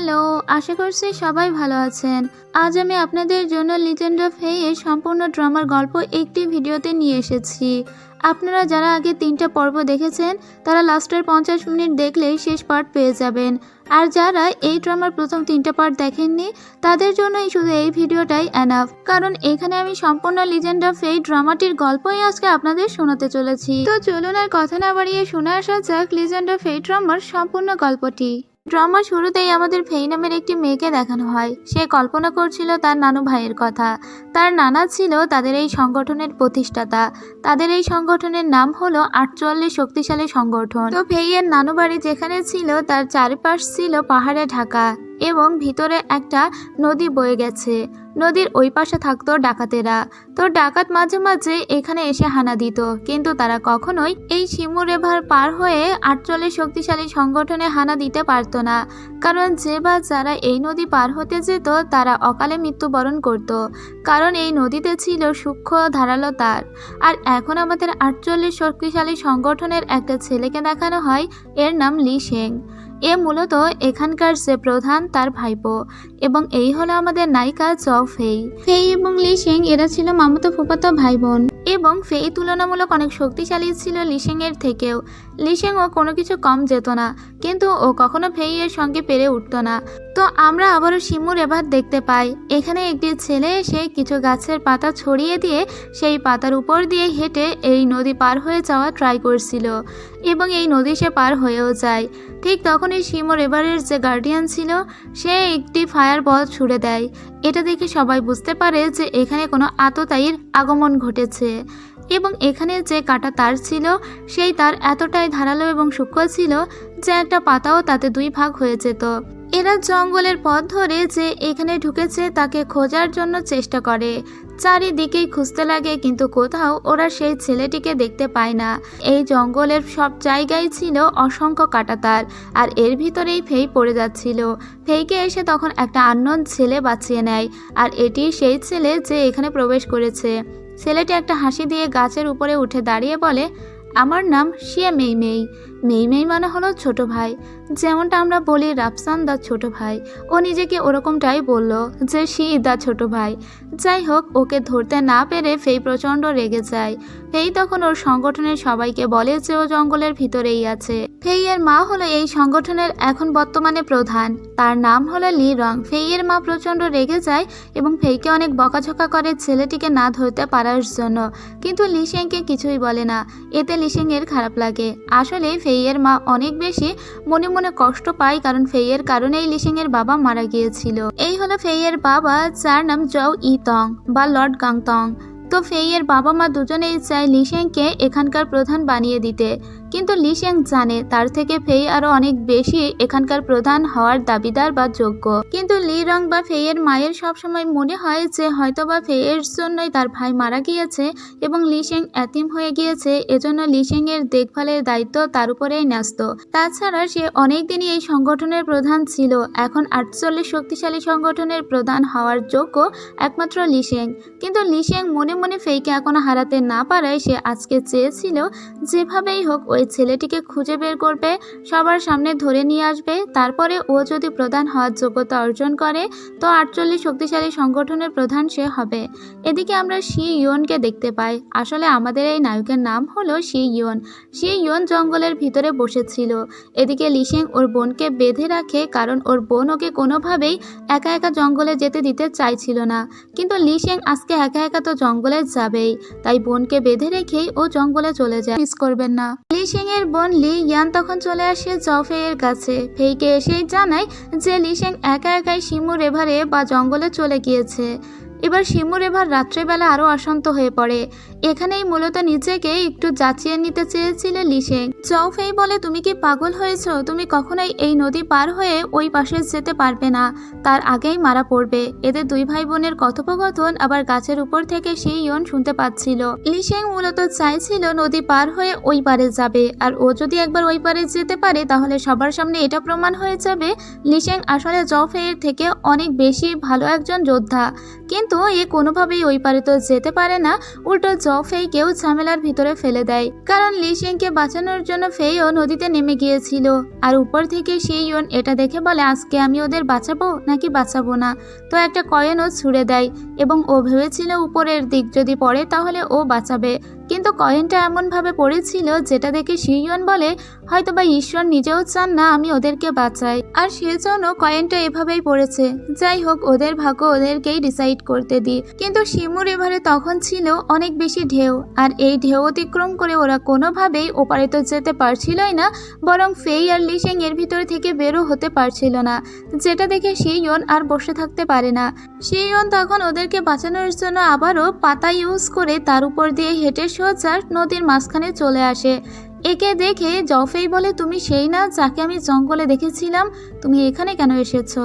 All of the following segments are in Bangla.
হ্যালো, আশা করছি সবাই ভালো আছেন। আজ আমি আপনাদের জন্য লিজেন্ড অফ ফেই এর সম্পূর্ণ ড্রামার গল্প একটি ভিডিওতে নিয়ে এসেছি। আপনারা যারা আগে 3টা পর্ব দেখেছেন তারা লাস্টের 50 মিনিট দেখলেই শেষ পার্ট পেয়ে যাবেন। আর যারা এই ড্রামার প্রথম 3টা পার্ট দেখেননি তাদের জন্যই শুধু এই ভিডিওটাই এনাফ, কারণ এখানে আমি সম্পূর্ণ লিজেন্ড অফ ফেই ড্রামাটির গল্পই আজকে আপনাদের শোনাতে চলেছি। তো চলুন আর কথা না বাড়িয়ে শুনে আসা যাক লিজেন্ড অফ ফেই ড্রামার সম্পূর্ণ গল্পটি। ড্রামা শুরুতেই আমাদের ফেই নামের একটি মেয়েকে দেখানো হয়। সে কল্পনা করছিল তার নানু ভাইয়ের কথা। তার নানা ছিল তাদের এই সংগঠনের প্রতিষ্ঠাতা। তাদের এই সংগঠনের নাম হলো 48 শক্তিশালী সংগঠন। তো ফেইয়ের নানু বাড়ি যেখানে ছিল তার চারপাশ ছিল পাহাড়ে ঢাকা এবং ভিতরে একটা নদী বয়ে গেছে। নদীর ওই পাশে থাকতো ডাকাতেরা। তো ডাকাত মাঝে মাঝে এখানে এসে হানা দিত, কিন্তু তারা কখনোই এই শিমু রিভার পার হয়ে 48 শক্তিশালী সংগঠনে হানা দিতে পারতো না, কারণ যে বা যারা এই নদী পার হতে যেত তারা অকালে মৃত্যুবরণ করত, কারণ এই নদীতে ছিল সূক্ষ্ম ধারালো তার। আর এখন আমাদের 48 শক্তিশালী সংগঠনের একটা ছেলেকে দেখানো হয়, এর নাম লি শেং। এ মূলত এখানকার যে প্রধান তার ভাইপো, এবং এই হলো আমাদের নায়িকা চও ফেই। ফেই এবং লি শেং এরা ছিল মামাতো ফুফাতো ভাই বোন, এবং ফেই তুলনামূলক অনেক শক্তিশালী ছিল লি শেং এর থেকেও। লি শেং ও কোনো কিছু কম যেত না, কিন্তু ও কখনো ফেই এর সঙ্গে পেরে উঠতো না। তো আমরা আবারও শিমু রিভার দেখতে পাই। এখানে একটি ছেলে এসে কিছু গাছের পাতা ছড়িয়ে দিয়ে সেই পাতার উপর দিয়ে হেঁটে এই নদী পার হয়ে যাওয়া ট্রাই করছিল, এবং এই নদী সে পার হয়েও যায়। ঠিক তখনই শিমু রিভারের যে গার্ডিয়ান ছিল সে একটি ফায়ার বল ছুড়ে দেয়। এটা দেখে সবাই বুঝতে পারে যে এখানে কোনো আততায়ীর আগমন ঘটেছে, এবং এখানে যে কাটা তার ছিল সেই তার এতটাই ধারালো এবং সূক্ষ্ম ছিল যে একটা পাতাও তাতে 2 ভাগ হয়ে যেত। এরা জঙ্গলের পথ ধরে যে এখানে ঢুকেছে তাকে খোঁজার জন্য চেষ্টা করে। চারিদিকেই খুঁজতে লাগে, কিন্তু কোথাও ওরা সেই ছেলেটিকে দেখতে পায় না। এই জঙ্গলের সব জায়গায় ছিল অসংখ্য কাঁটাতার, আর এর ভিতরেই ফেই পড়ে যাচ্ছিল। ফেইকে এসে তখন একটা আননোন ছেলে বাঁচিয়ে নেয়, আর এটি সেই ছেলে যে এখানে প্রবেশ করেছে। ছেলেটি একটা হাসি দিয়ে গাছের উপরে উঠে দাঁড়িয়ে বলে, আমার নাম শিয়া মেইমেই। মেইমেই মানে হলো ছোট ভাই, যেমনটা আমরা বলি রাফসান দা ছোট ভাই। ও নিজেকে ওরকমটাই বলল যে শি দা ছোট ভাই। যাই হোক, ওকে ধরতে না পেরে ফেই প্রচণ্ড রেগে যায়। ফেই তখন ওর সংগঠনের সবাইকে বলে যে ও জঙ্গলের ভিতরেই আছে। ফেই এর মা হলো এই সংগঠনের এখন বর্তমানে প্রধান, তার নাম হলো লি রং। ফেই এর মা প্রচণ্ড রেগে যায় এবং ফেইকে অনেক বকাঝকা করে ছেলেটিকে না ধরতে পারার জন্য, কিন্তু লি শেংকে কিছুই বলে না। এতে লি শেং এর খারাপ লাগে। আসলে ফেই এর মা অনেক বেশি মনে মনে কষ্ট পায়, কারণ ফেই এর কারণেই লি শেং এর বাবা মারা গিয়েছিল। এই হলো ফেই এর বাবা, যার নাম জও ই তং বা লর্ড গাংতং। তো ফেই এর বাবা মা দুজনেই চায় লি শেংকে এখানকার প্রধান বানিয়ে দিতে, কিন্তু লি শেং জানে তার থেকে ফেই আরো অনেক বেশি এখানকার প্রধান হওয়ার দাবিদার বা যোগ্য। কিন্তু লি রং বা ফেই এর মায়ের সবসময় মনে হয় যে হয়তোবা ফেই এর জন্যই তার ভাই মারা গিয়েছে এবং লি শেং এতিম হয়ে গিয়েছে, এজন্য লি শেং এর দেখভালের দায়িত্ব তার উপরেই ন্যস্ত। তাছাড়া সে অনেকদিনই এই সংগঠনের প্রধান ছিল, এখন 48 শক্তিশালী সংগঠনের প্রধান হওয়ার যোগ্য একমাত্র লি শেং। কিন্তু লি শেং মনে মনে ফেইকে এখনো হারাতে না পারায় সে আজকে চেয়েছিল যেভাবেই হোক ওই ছেলেটিকে খুঁজে বের করবে, সবার সামনে ধরে নিয়ে আসবে, তারপরে ও যদি প্রধান হওয়ার যোগ্যতা অর্জন করে তো 48 শক্তিশালী সংগঠনের প্রধান সে হবে। এদিকে আমরা শি ইয়নকে দেখতে পাই। আসলে আমাদের এই নায়কের নাম হলো শি ইয়ন। শি ইয়ন জঙ্গলের ভিতরে বসেছিল। এদিকে লি শেং ওর বোনকে বেঁধে রাখে, কারণ ওর বোন ওকে কোনোভাবেই একা একা জঙ্গলে যেতে দিতে চাইছিল না, কিন্তু লি শেং আজকে একা একা তো জঙ্গলে যাবেই, তাই বোনকে বেঁধে রেখেই ও জঙ্গলে চলে যায়। মিস করবেন না। লি শেং এর বোন লি ইয়ান তখন চলে আসে চও ফেই এর কাছে। ফেইকে এসেই জানায় যে লি শেং একা একাই শিমু রিভারে বা জঙ্গলে চলে গিয়েছে। এবার শিমু রিভার রাত্রেবেলা আরো অশান্ত হয়ে পড়ে। এখানেই মূলত নিজেকে একটু যাচিয়ে নিতে চেয়েছিল লি শেং। চও ফেই বলে, তুমি কি পাগল হয়েছো? তুমি কখনোই এই নদী পার হয়ে ওই পাশে যেতে পারবে না, তার আগেই মারা পড়বে। এদের 2 ভাই বোনের কথোপকথন আবার গাছের উপর থেকে শি ইয়ন শুনতে পাচ্ছিল। লি শেং মূলত চাইছিল নদী পার হয়ে ওই পারে যাবে, আর ও যদি একবার ওই পারে যেতে পারে তাহলে সবার সামনে এটা প্রমাণ হয়ে যাবে লি শেং আসলে চও ফেই এর থেকে অনেক বেশি ভালো একজন যোদ্ধা। কিন্তু কিন্তু এ কোনোভাবেই ওই পারে তো যেতে পারে না, উল্টো ফেইকেও ঝামেলার ভিতরে ফেলে দেয়। কারণ লিশেংকে বাঁচানোর জন্য ফেইও নদীতে নেমে গিয়েছিল। আর উপর থেকে শিইয়ন এটা দেখে বলে আজকে আমি ওদের বাঁচাবো নাকি বাঁচাবো না। তো একটা কয়েনও ছুঁড়ে দেয় এবং ও ভেবেছিল উপরের দিক যদি পড়ে তাহলে ও বাঁচাবে, কিন্তু কয়েনটা এমনভাবে পড়েছিল যেটা দেখে শিইয়ন বলে হয়তোবা ঈশ্বর নিজেও চান না আমি ওদেরকে বাঁচাই, আর সেজন্য কয়েনটা এভাবেই পড়েছে। যাই হোক, ওদের ভাগ্য ওদেরকেই ডিসাইড করতে দিই। কিন্তু শিমুর এবারে তখন ছিল অনেক বেশি ঢেউ, আর এই ঢেউ অতিক্রম করে ওরা কোনোভাবেই ওপারে তো যেতে পারছিলই না, বরং ফেই আর লিশেং এর ভিতর থেকে বেরো হতে পারছিল না, যেটা দেখে শিইয়ন আর বসে থাকতে পারে না। শিইয়ন তখন ওদেরকে বাঁচানোর জন্য আবারও পাতা ইউজ করে তার উপর দিয়ে হেঁটে সোজা নদীর মাঝখানে চলে আসে। একে দেখে জফেই বলে তুমি সেই না যাকে আমি জঙ্গলে দেখেছিলাম, তুমি এখানে কেন এসেছো?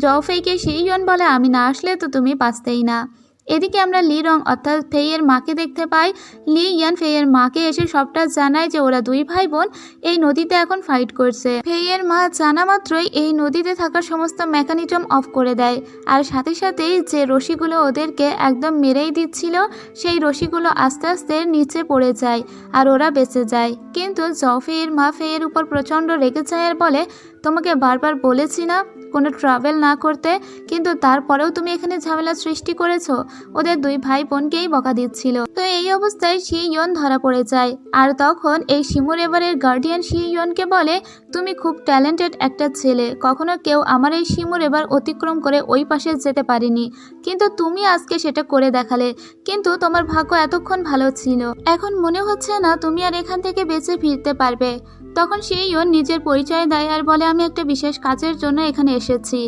জফেইকে শিইয়ন বলে আমি না আসলে তো তুমি বাঁচতেই না। এদিকে আমরা লি রং অর্থাৎ ফেইয়ের মাকে দেখতে পাই। লি ইয়ান ফেইয়ের মাকে এসে সবটা জানায় যে ওরা দুই ভাই বোন এই নদীতে এখন ফাইট করছে। ফেইয়ের মা জানা মাত্রই এই নদীতে থাকা সমস্ত মেকানিজম অফ করে দেয়, আর সাথে সাথেই যে রশিগুলো ওদেরকে একদম মেরেই দিচ্ছিল সেই রশিগুলো আস্তে আস্তে নিচে পড়ে যায় আর ওরা বেঁচে যায়। কিন্তু জফেইয়ের মা ফেইয়ের উপর প্রচণ্ড রেগে যায় আর বলে তোমাকে বারবার বলেছি না কোনো ট্রাভেল না করতে, কিন্তু তারপরেও তুমি এখানে ঝামেলা সৃষ্টি করেছো। ওদের দুই ভাই বোনকেই বকা দিচ্ছিল। তো এই অবস্থায় শিইয়ন ধরা পড়ে যায়, আর তখন এই শিমুর এবারের গার্ডিয়ান শিইয়নকে বলে তুমি খুব ট্যালেন্টেড একটা ছেলে, কখনো কেউ আমার এই শিমুর এবার অতিক্রম করে ওই পাশে যেতে পারেনি, কিন্তু তুমি আজকে সেটা করে দেখালে। কিন্তু তোমার ভাগ্য এতক্ষণ ভালো ছিল, এখন মনে হচ্ছে না তুমি আর এখান থেকে বেঁচে ফিরতে পারবে। তখন শিইয়ন নিজের পরিচয় দেয় আর বলে আমি একটা বিশেষ কাজের জন্য এখানে এসেছি।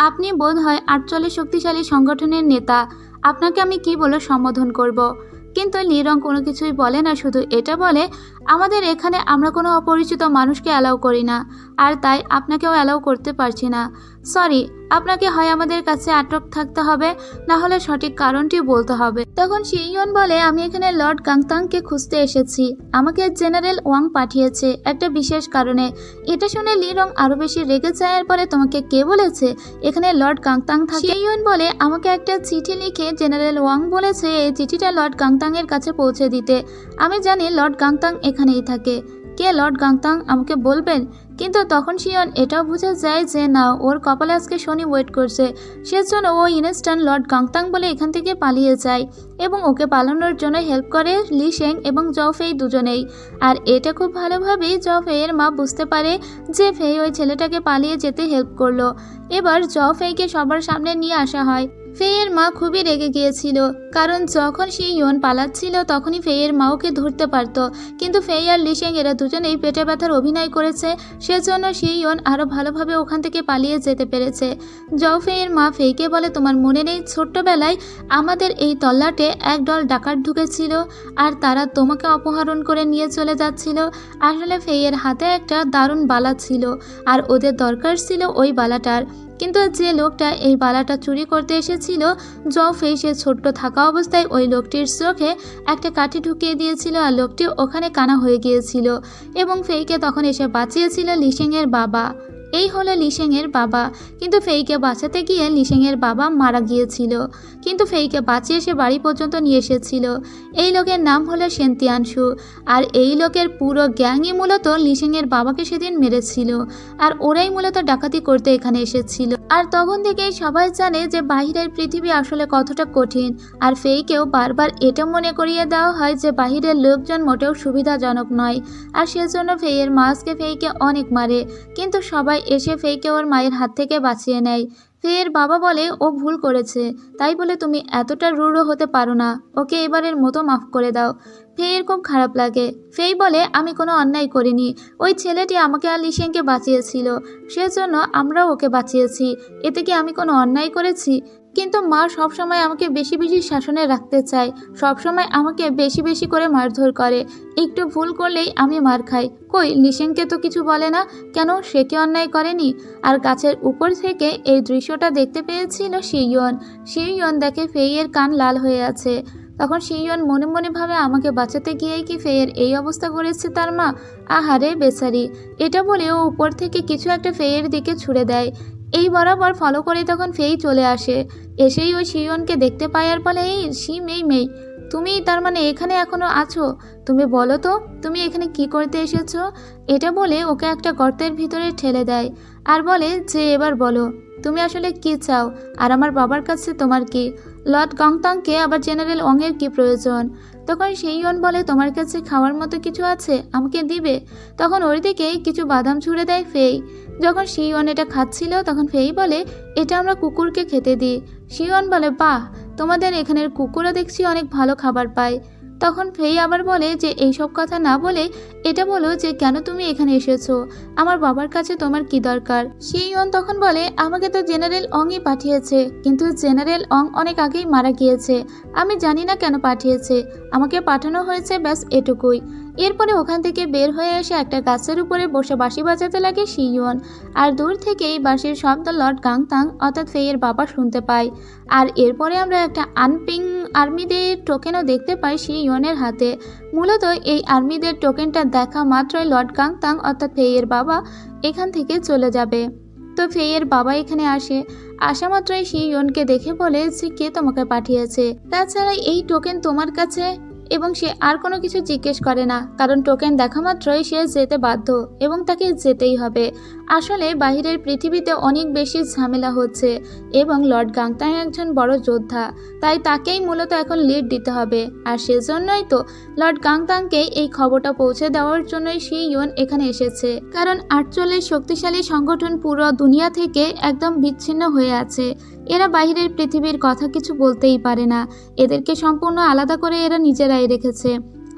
আপনি বোধহয় 48 শক্তিশালী সংগঠনের নেতা, আপনাকে আমি কি বলে সম্বোধন করব? কিন্তু লি রং কোনো কিছুই বলে না, শুধু এটা বলে আমাদের এখানে আমরা কোনো অপরিচিত মানুষকে অ্যালাউ করি না, আর তাই আপনাকেও অ্যালাউ করতে পারছি না। সরি, আপনাকে হয় আমাদের কাছে আটক থাকতে হবে, না হলে সঠিক কারণটি বলতে হবে। তখন শিইয়ন বলে আমি এখানে লর্ড গাংতাংকে খুঁজতে এসেছি, আমাকে জেনারেল ওয়াং পাঠিয়েছে একটা বিশেষ কারণে। এটা শুনে লি রং আরো বেশি রেগে যায় আর বলে তোমাকে কে বলেছে এখানে লর্ড গাংতাং থাকে? শিইয়ন বলে আমাকে একটা চিঠি লিখে জেনারেল ওয়াং বলেছে এই চিঠিটা লর্ড গাংতাং এর কাছে পৌঁছে দিতে। আমি জানি লর্ড গাংতাং এখানেই থাকে। কে লর্ড গাংতাং আমাকে বলবেন? কিন্তু তখন শিইয়ন এটাও বুঝে যায় যে না, ওর কপালে আজকে শনি ওয়েট করছে, সেজন্য ও ইনস্ট্যান্ট লর্ড গাংতাং বলে এখান থেকে পালিয়ে যায় এবং ওকে পালানোর জন্য হেল্প করে লিশেং এবং জফেই দুজনেই। আর এটা খুব ভালোভাবেই জফেইয়ের মা বুঝতে পারে যে ফেই ওই ছেলেটাকে পালিয়ে যেতে হেল্প করলো। এবার জফেইকে সবার সামনে নিয়ে আসা হয়। ফেইয়ের মা খুবই রেগে গিয়েছিল, কারণ যখন শিইয়ন পালাচ্ছিল তখনই ফেইয়ের মা ওকে ধরতে পারত, কিন্তু ফেই আর লিশেং এরা দুজনেই পেটে ব্যথার অভিনয় করেছে, সেজন্য শিইয়ন আরও ভালোভাবে ওখান থেকে পালিয়ে যেতে পেরেছে। জফেইয়ের মা ফেইকে বলে তোমার মনে নেই ছোট্টবেলায় আমাদের এই তল্লাটে একদল ডাকাত ঢুকেছিল আর তারা তোমাকে অপহরণ করে নিয়ে চলে যাচ্ছিল। আসলে ফেইয়ের হাতে একটা দারুণ বালা ছিল আর ওদের দরকার ছিল ওই বালাটার, কিন্তু যে লোকটা এই বালাটা চুরি করতে এসেছিল জফেই সে ছোট্ট থাকা অবস্থায় ওই লোকটির চোখে একটা কাঠি ঢুকিয়ে দিয়েছিল আর লোকটি ওখানে কানা হয়ে গিয়েছিল এবং ফেইকে তখন এসে বাঁচিয়েছিল লিশেংয়ের বাবা। এই হলো লিশেংয়ের বাবা, কিন্তু ফেইকে বাঁচাতে গিয়ে লিশেংয়ের বাবা মারা গিয়েছিল, কিন্তু ফেইকে বাঁচিয়ে সে বাড়ি পর্যন্ত নিয়ে এসেছিল। এই লোকের নাম হলো সেন্তিয়ানশু, আর এই লোকের পুরো গ্যাংই মূলত লিশেংয়ের বাবাকে সেদিন মেরেছিল, আর ওরাই মূলত ডাকাতি করতে এখানে এসেছিল। আর তখন থেকেই সবাই জানে যে বাহিরের পৃথিবী আসলে কতটা কঠিন, আর ফেইকেও বারবার এটা মনে করিয়ে দেওয়া হয় যে বাহিরের লোকজন মোটেও সুবিধাজনক নয়, আর সেজন্য ফেইয়ের মা আজকে ফেইকে অনেক মারে, কিন্তু সবাই এসে ফেইকে ওর মায়ের হাত থেকে বাঁচিয়ে নেয়। ফেইয়ের বাবা বলে ও ভুল করেছে, তাই বলে তুমি এতটা রূঢ় হতে পারো না, ওকে এবারের মতো মাফ করে দাও। ফেইয়ের খুব খারাপ লাগে। ফেই বলে আমি কোনো অন্যায় করিনি, ওই ছেলেটি আমাকে আর লিশেংকে বাঁচিয়েছিল, সেজন্য আমরাও ওকে বাঁচিয়েছি, এতে কি আমি কোনো অন্যায় করেছি? কিন্তু মা সবসময় আমাকে বেশি বেশি শাসনে রাখতে চায়, সবসময় আমাকে বেশি বেশি করে মারধর করে, একটু ভুল করলেই আমি মার খাই। কই লিশেংকে তো কিছু বলে না, কেন সে কি অন্যায় করেনি? আর গাছের উপর থেকে এই দৃশ্যটা দেখতে পেয়েছিল শিইয়ন। শিইয়ন দেখে ফেইয়ের কান লাল হয়ে আছে। তখন শিওন মনে মনে ভাবে আমাকে বাঁচাতে গিয়েই কি ফেয়ের এই অবস্থা করেছে তার মা। আহারে বেচারি। এটা বলে ও উপর থেকে কিছু একটা ফেয়ের দিকে ছুড়ে দেয়। এই বরাবর ফলো করে তখন ফেই চলে আসে। এসেই ওই শিওনকে দেখতে পায় আর বলে, এই শিম, এই মেয়ে, তুমি তার মানে এখানে এখনো আছো? তুমি বলো তো তুমি এখানে কি করতে এসেছো? এটা বলে ওকে একটা গর্তের ভিতরে ঠেলে দেয় আর বলে যে এবার বলো তুমি আসলে কি চাও, আর আমার বাবার কাছে তোমার কি? লর্ড গংতাংকে আবার জেনারেল অংয়ের কি প্রয়োজন? তখন শিওন বলে, তোমার কাছে খাওয়ার মতো কিছু আছে, আমাকে দিবে? তখন ওর দিকে কিছু বাদাম ছুঁড়ে দেয় ফেই। যখন শিওন এটা খাচ্ছিল তখন ফেই বলে, এটা আমরা কুকুরকে খেতে দিই। শিওন বলে, বাহ, তোমাদের এখানের কুকুরও দেখছি অনেক ভালো খাবার পায়। তখন ফেই আবার বলে যে এইসব কথা না বলে এটা বলো যে কেন তুমি এখানে এসেছো, আমার বাবার কাছে তোমার কি দরকার? শিওন তখন বলে, আমাকে তো জেনারেল অংই পাঠিয়েছে, কিন্তু জেনারেল অং অনেক আগেই মারা গিয়েছে, আমি জানি না কেন পাঠিয়েছে, আমাকে পাঠানো হয়েছে ব্যাস এটুকুই। এরপরে ওখান থেকে বের হয়ে এসে একটা গাছের উপরে বসে বাঁশি বাজাতে লাগে শিওন। আর দূর থেকেই বাঁশির শব্দ লর্ড গাংতাং অর্থাৎ ফেইয়ের বাবা শুনতে পায়। আর এরপরে আমরা একটা আনপিং আর্মিদের টোকেনও দেখতে পাই শিওনের হাতে। মূলত এই আর্মিদের টোকেনটা দেখা মাত্রই লর্ড গাংতাং অর্থাৎ ফেইয়ের বাবা এখান থেকে চলে যাবে। তো ফেইয়ের বাবা এখানে আসা মাত্রই শিওনকে দেখে বলে যে কে তোমাকে পাঠিয়েছে, তাছাড়া এই টোকেন তোমার কাছে? এবং সে আর কোনো কিছু জিজ্ঞেস করে না, কারণ টোকেন দেখা মাত্রই সে যেতে বাধ্য এবং তাকে যেতেই হবে। আসলে বাহিরের পৃথিবীতে অনেক বেশি ঝামেলা হচ্ছে এবং লর্ড গাংতাং একজন বড় যোদ্ধা, তাই তাকেই মূলত এখন লিড দিতে হবে। আর সেজন্যই তো লর্ড গাংতাংকে এই খবরটা পৌঁছে দেওয়ার জন্যই শিওন এখানে এসেছে, কারণ 48 শক্তিশালী সংগঠন পুরো দুনিয়া থেকে একদম বিচ্ছিন্ন হয়ে আছে। এরা বাহিরের পৃথিবীর কথা কিছু বলতেই পারে না, এদেরকে সম্পূর্ণ আলাদা করে এরা নিজেরাই রেখেছে।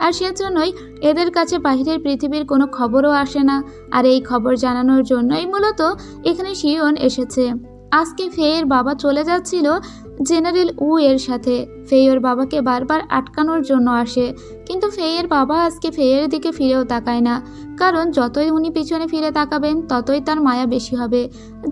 আর সেজন্যই এদের কাছে বাহিরের পৃথিবীর কোনো খবরও আসে না। আর এই খবর জানানোর জন্যই মূলত এখানে শিওন এসেছে। আজকে ফেইয়ের বাবা চলে যাচ্ছিল জেনারেল উ এর সাথে। ফেইয়ের বাবাকে বারবার আটকানোর জন্য আসে, কিন্তু ফেইয়ের বাবা আজকে ফেইয়ের দিকে ফিরেও তাকায় না, কারণ যতই উনি পিছনে ফিরে তাকাবেন ততই তার মায়া বেশি হবে।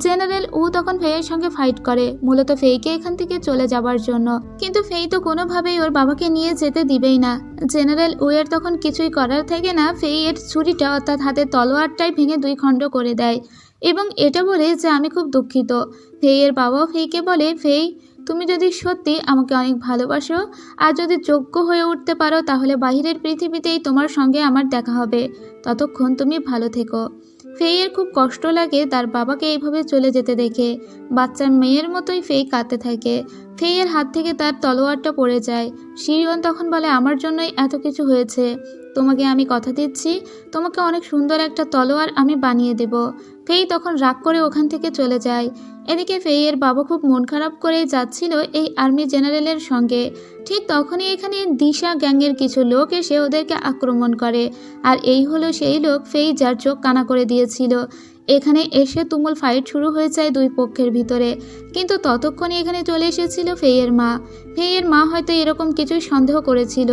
জেনারেল উ তখন ফেইয়ের সঙ্গে ফাইট করে মূলত ফেইকে এখান থেকে চলে যাবার জন্য, কিন্তু ফেই তো কোনোভাবেই ওর বাবাকে নিয়ে যেতে দিবেই না। জেনারেল উ এর তখন কিছুই করার থাকে না, ফেইয়ের ছুরিটা অর্থাৎ হাতের তলোয়ারটাই ভেঙে 2 খণ্ড করে দেয় এবং এটা বলে যে আমি খুব দুঃখিত। ফেইয়ের বাবাও ফেইকে বলে, ফেই, তুমি যদি সত্যি আমাকে অনেক ভালোবাসো আর যদি যোগ্য হয়ে উঠতে পারো তাহলে বাহিরের পৃথিবীতেই তোমার সঙ্গে আমার দেখা হবে, ততক্ষণ তুমি ভালো থেকো। ফেইয়ের খুব কষ্ট লাগে তার বাবাকে এইভাবে চলে যেতে দেখে। বাচ্চার মেয়ের মতোই ফেই কাঁদতে থাকে। ফেইয়ের হাত থেকে তার তলোয়ারটা পড়ে যায়। শিওন তখন বলে, আমার জন্যই এত কিছু হয়েছে, তোমাকে আমি কথা দিচ্ছি তোমাকে অনেক সুন্দর একটা তলোয়ার আমি বানিয়ে দেব। ফেই তখন রাগ করে ওখান থেকে চলে যায়। এদিকে ফেইয়ের বাবা খুব মন খারাপ করে যাচ্ছিল এই আর্মি জেনারেলের সঙ্গে। ঠিক তখনই এখানে দিশা গ্যাংয়ের কিছু লোক এসে ওদেরকে আক্রমণ করে। আর এই হলো সেই লোক ফেই যার চোখ কানা করে দিয়েছিল। এখানে এসে তুমুল ফাইট শুরু হয়ে যায় 2 পক্ষের ভিতরে, কিন্তু ততক্ষণে এখানে চলে এসেছিল ফেইয়ের মা। ফেইয়ের মা হয়তো এরকম কিছুই সন্দেহ করেছিল,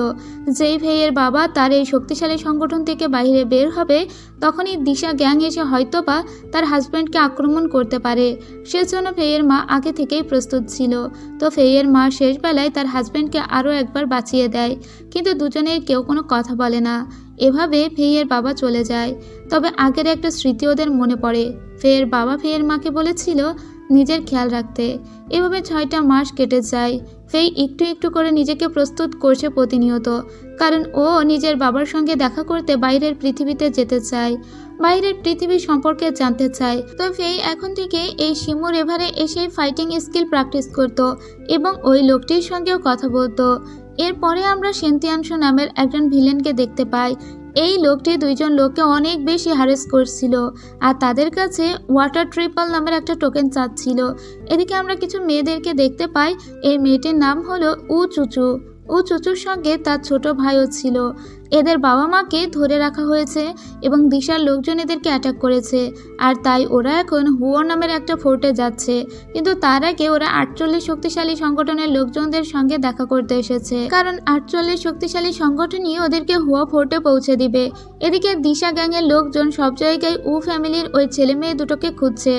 যেই ফেইয়ের বাবা তার এই শক্তিশালী সংগঠন থেকে বাইরে বের হবে তখনই দিশা গ্যাং এসে হয়তোবা তার হাজব্যান্ডকে আক্রমণ করতে পারে। সেজন্য ফেইয়ের মা আগে থেকেই প্রস্তুত ছিল। তো ফেইয়ের মা শেষ বেলায় তার হাজব্যান্ডকে আরও একবার বাঁচিয়ে দেয়, কিন্তু দুজনের কেউ কোনো কথা বলে না। এভাবে ফেইয়ের বাবা চলে যায়। তবে আগের একটা স্মৃতি ওদের মনে পড়ে। ফেইয়ের বাবা ফেইয়ের মাকে বলেছিল নিজের খেয়াল রাখতে। এভাবে 6টা মাস কেটে যায়। ফেই একটু একটু করে নিজেকে প্রস্তুত করছে প্রতিনিয়ত, কারণ ও নিজের বাবার সঙ্গে দেখা করতে বাইরের পৃথিবীতে যেতে চায়, বাইরের পৃথিবী সম্পর্কে জানতে চায়। তো ফেই এখন থেকে এই শিমু রিভারে এসে ফাইটিং স্কিল প্র্যাকটিস করত এবং ওই লোকটির সঙ্গেও কথা বলতো। এরপরে আমরা সেন্তিয়াংশু নামের একজন ভিলেনকে দেখতে পাই। এই লোকটি 2 জন লোককে অনেক বেশি হ্যারেস করছিল আর তাদের কাছে ওয়াটার ট্রিপল নামের একটা টোকেন চাচ্ছিল। এদিকে আমরা কিছু মেয়েদেরকে দেখতে পাই। এই মেয়েটির নাম হলো উ চুচু। ও চুচুর সঙ্গে তার ছোট ভাইও ছিল। এদের বাবা মাকে ধরে রাখা হয়েছে এবং দিশার লোকজন এদেরকে অ্যাটাক করেছে। আর তাই ওরা এখন হুয়ো নামের একটা ফোর্টে যাচ্ছে, কিন্তু তার আগে ওরা 48 শক্তিশালী সংগঠনের লোকজনদের সঙ্গে দেখা করতে এসেছে, কারণ 48 শক্তিশালী সংগঠনই ওদেরকে হুয়ো ফোর্টে পৌঁছে দিবে। এদিকে দিশা গ্যাংয়ের লোকজন সব জায়গায় উ ফ্যামিলির ওই ছেলে মেয়ে দুটোকে খুঁজছে।